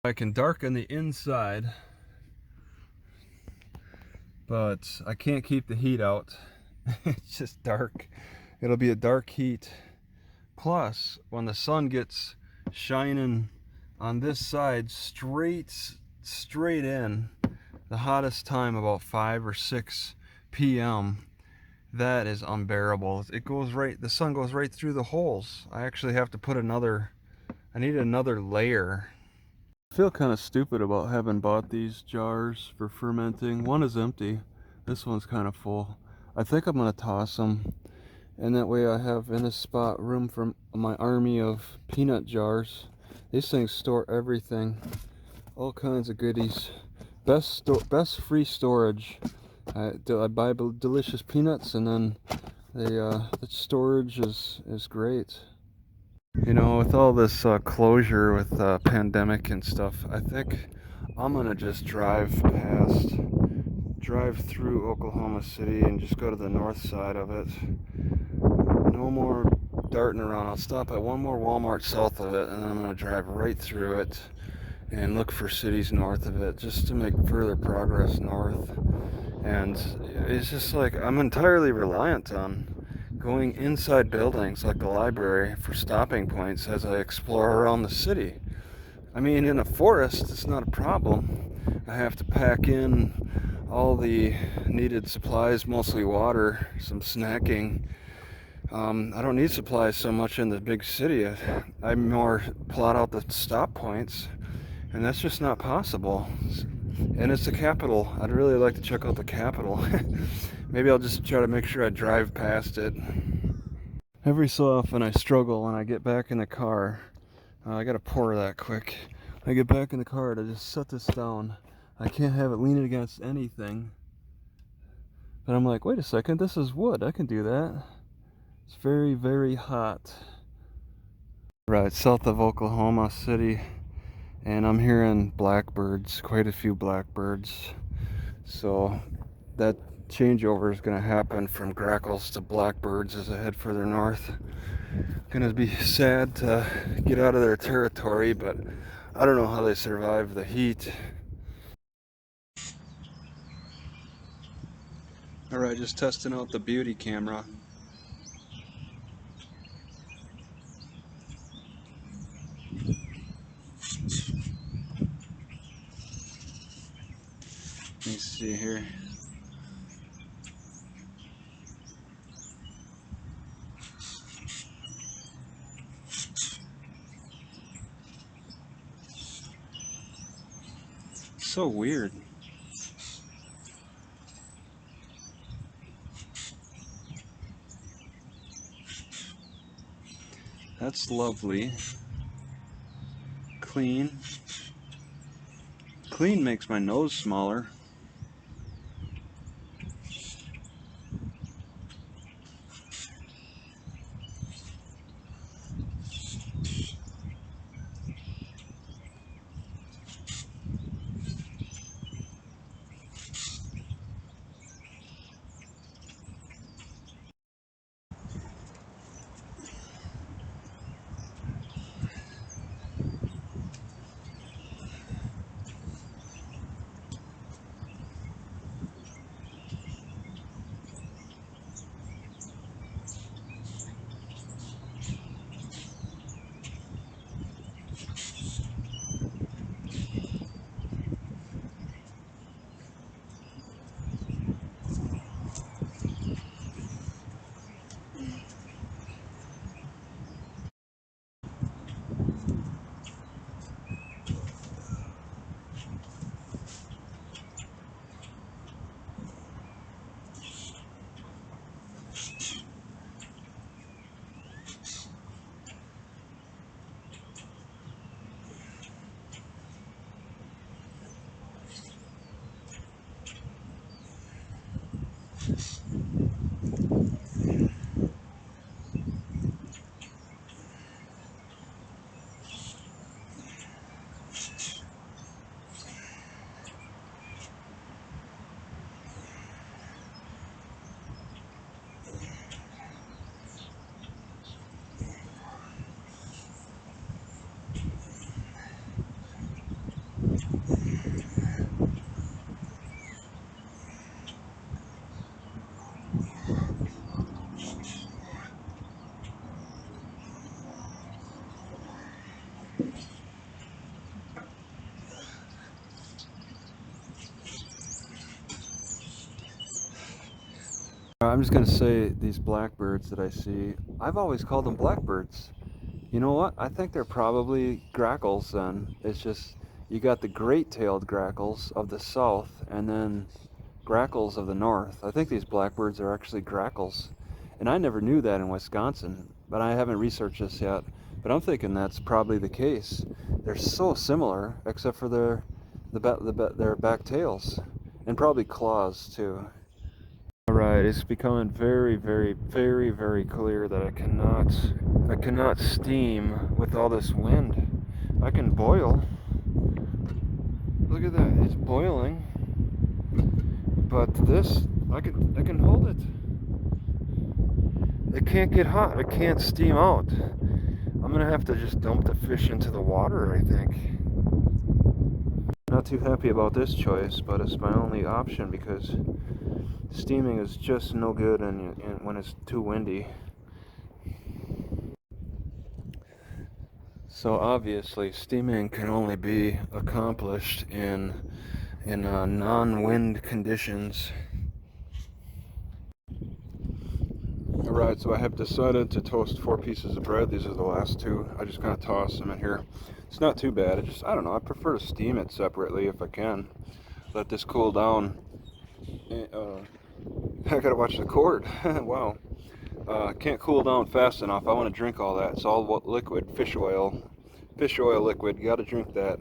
I can darken the inside, but I can't keep the heat out. It's just dark. It'll be a dark heat. Plus, when the sun gets shining on this side straight in, the hottest time about 5 or 6 p.m., that is unbearable. It goes right, the sun goes right through the holes. I actually have to put I need another layer. I feel kind of stupid about having bought these jars for fermenting. One is empty. This one's kind of full. I think I'm going to toss them. And that way I have in this spot room for my army of peanut jars. These things store everything. All kinds of goodies. Best free storage. I buy delicious peanuts, and then the storage is great. You know, with all this closure with pandemic and stuff, I think I'm gonna just drive through Oklahoma City and just go to the north side of it. No more darting around. I'll stop at one more Walmart south of it, and then I'm gonna drive right through it and look for cities north of it, just to make further progress north. And it's just like I'm entirely reliant on going inside buildings like the library for stopping points as I explore around the city. I mean, in a forest, it's not a problem. I have to pack in all the needed supplies, mostly water, some snacking. I don't need supplies so much in the big city. I more plot out the stop points, and that's just not possible. And it's the capital. I'd really like to check out the capital. Maybe I'll just try to make sure I drive past it. Every so often I struggle when I get back in the car. I gotta pour that quick. When I get back in the car to just set this down. I can't have it leaning against anything. But I'm like, wait a second, this is wood. I can do that. It's very, very hot. Right, south of Oklahoma City. And I'm hearing blackbirds, quite a few blackbirds. So that changeover is going to happen from grackles to blackbirds as I head further north. Going to be sad to get out of their territory, but I don't know how they survive the heat. Alright, just testing out the beauty camera. Let me see here. So weird. That's lovely. Clean. Clean makes my nose smaller. I'm just gonna say these blackbirds that I see, I've always called them blackbirds. You know what? I think they're probably grackles then. It's just you got the great-tailed grackles of the south and then grackles of the north. I think these blackbirds are actually grackles. And I never knew that in Wisconsin, but I haven't researched this yet. But I'm thinking that's probably the case. They're so similar, except for their back tails and probably claws too. Alright, it's becoming very, very, very, very clear that I cannot steam with all this wind. I can boil. Look at that, it's boiling. But this, I can hold it. It can't get hot, it can't steam out. I'm gonna have to just dump the fish into the water, I think. Not too happy about this choice, but it's my only option because steaming is just no good when it's too windy. So obviously steaming can only be accomplished in non-wind conditions. Alright, so I have decided to toast 4 pieces of bread. These are the last 2. I just kind of toss them in here. It's not too bad. I don't know, I prefer to steam it separately if I can. Let this cool down. I gotta watch the cord. Wow. Can't cool down fast enough. I want to drink all that. It's all liquid, fish oil. Fish oil liquid. You gotta drink that.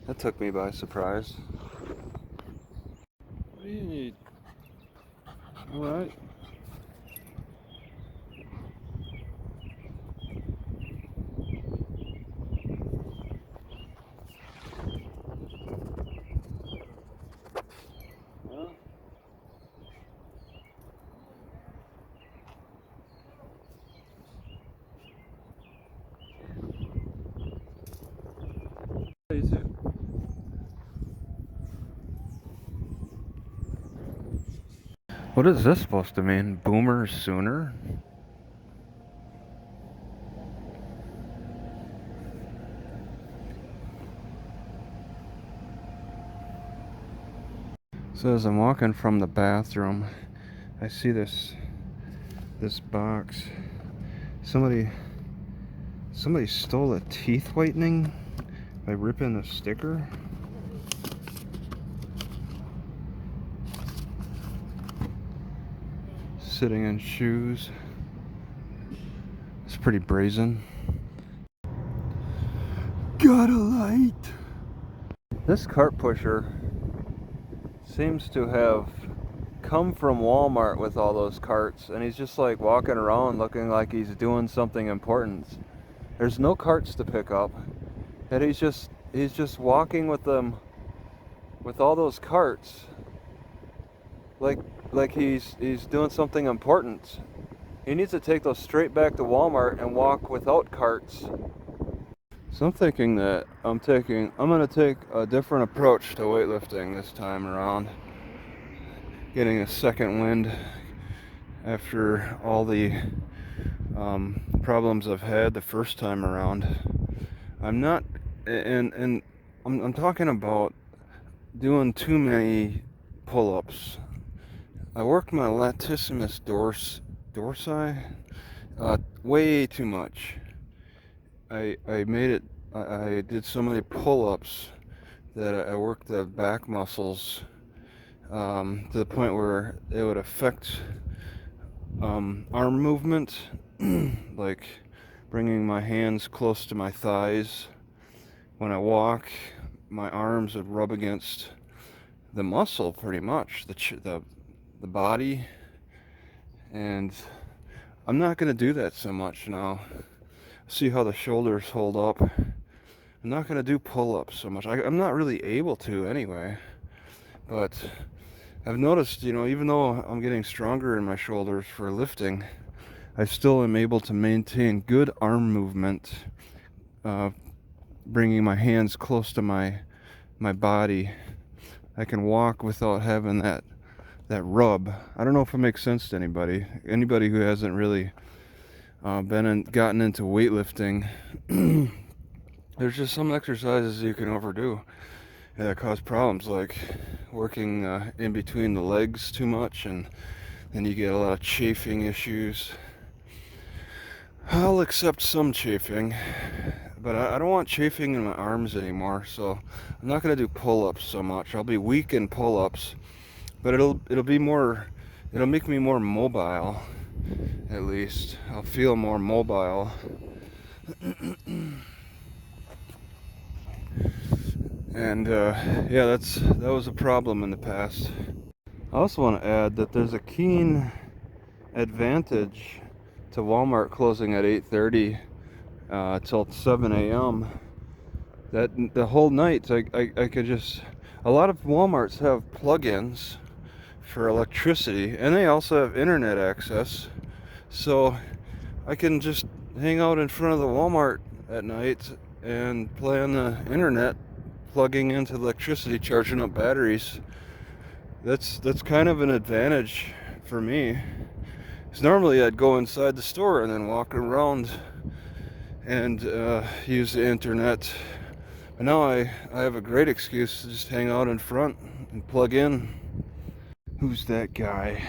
That took me by surprise. What do you need? Alright. What is this supposed to mean? Boomer sooner? So as I'm walking from the bathroom, I see this box. Somebody stole a teeth whitening by ripping the sticker. Sitting in shoes. It's pretty brazen. Got a light. This cart pusher seems to have come from Walmart with all those carts, and he's just like walking around looking like he's doing something important. There's no carts to pick up, and he's just walking with them, with all those carts, like he's doing something important. He needs to take those straight back to Walmart and walk without carts. So I'm thinking that I'm gonna take a different approach to weightlifting this time around. Getting a second wind after all the problems I've had the first time around. I'm not, and I'm talking about doing too many pull-ups. I worked my latissimus dorsi way too much. I did so many pull-ups that I worked the back muscles to the point where it would affect arm movement, like bringing my hands close to my thighs. When I walk, my arms would rub against the muscle pretty much, the body, and I'm not going to do that so much now. See how the shoulders hold up. I'm not going to do pull-ups so much. I'm not really able to anyway, but I've noticed, even though I'm getting stronger in my shoulders for lifting, I still am able to maintain good arm movement, bringing my hands close to my body. I can walk without having that rub. I don't know if it makes sense to anybody who hasn't really gotten into weightlifting. there's just some exercises you can overdo that cause problems, like working in between the legs too much, and then you get a lot of chafing issues. I'll accept some chafing, but I don't want chafing in my arms anymore, so I'm not going to do pull-ups so much. I'll be weak in pull-ups, but it'll be more, it'll make me more mobile, at least. I'll feel more mobile. And yeah, that was a problem in the past. I also want to add that there's a keen advantage to Walmart closing at 8:30 till 7 a.m. That the whole night I could just, a lot of Walmarts have plug-ins for electricity, and they also have internet access, so I can just hang out in front of the Walmart at night and play on the internet, plugging into electricity, charging up batteries. That's kind of an advantage for me. Because normally I'd go inside the store and then walk around and use the internet. But now I have a great excuse to just hang out in front and plug in. Who's that guy?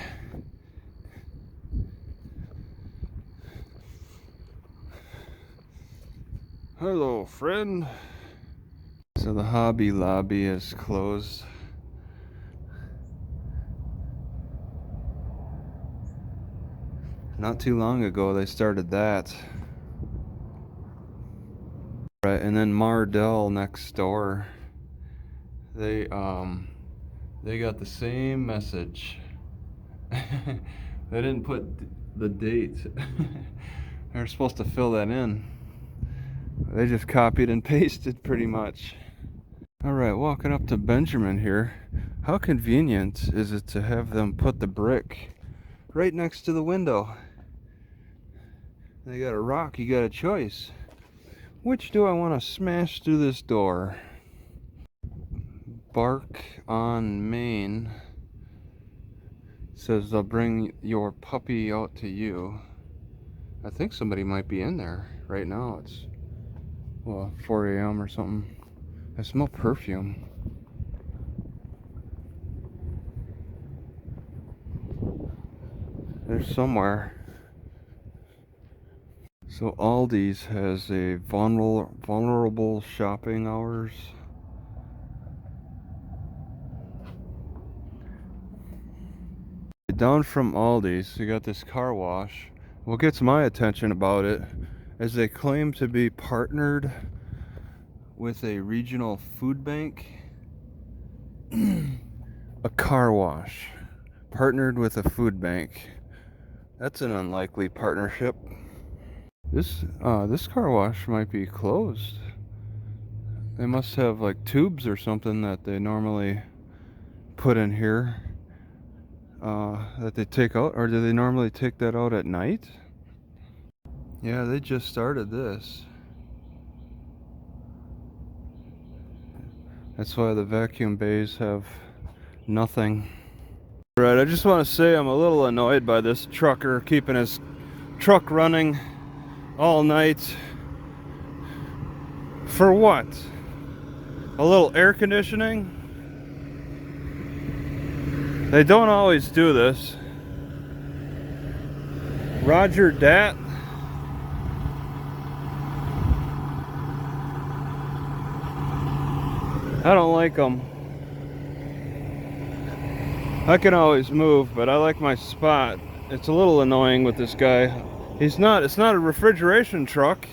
Hello, friend. So the Hobby Lobby is closed. Not too long ago they started that. Right, and then Mardel next door, they got the same message. They didn't put the date. They're supposed to fill that in. They just copied and pasted pretty much. Alright, walking up to Benjamin here. How convenient is it to have them put the brick right next to the window? They got a rock, you got a choice. Which do I want to smash through this door? Bark on Main says they'll bring your puppy out to you. I think somebody might be in there right now. It's, well, 4 a.m. or something. I smell perfume. There's somewhere. So Aldis has a vulnerable shopping hours. Down from Aldis, you got this car wash. What gets my attention about it is they claim to be partnered with a regional food bank. A car wash partnered with a food bank. That's an unlikely partnership. This car wash might be closed. They must have like tubes or something that they normally put in here that they take out, or do they normally take that out at night? Yeah, they just started this. That's why the vacuum bays have nothing. Right, I just want to say I'm a little annoyed by this trucker keeping his truck running all night. For what? A little air conditioning? They don't always do this. Roger dat. I don't like them. I can always move, but I like my spot. It's a little annoying with this guy. It's not a refrigeration truck.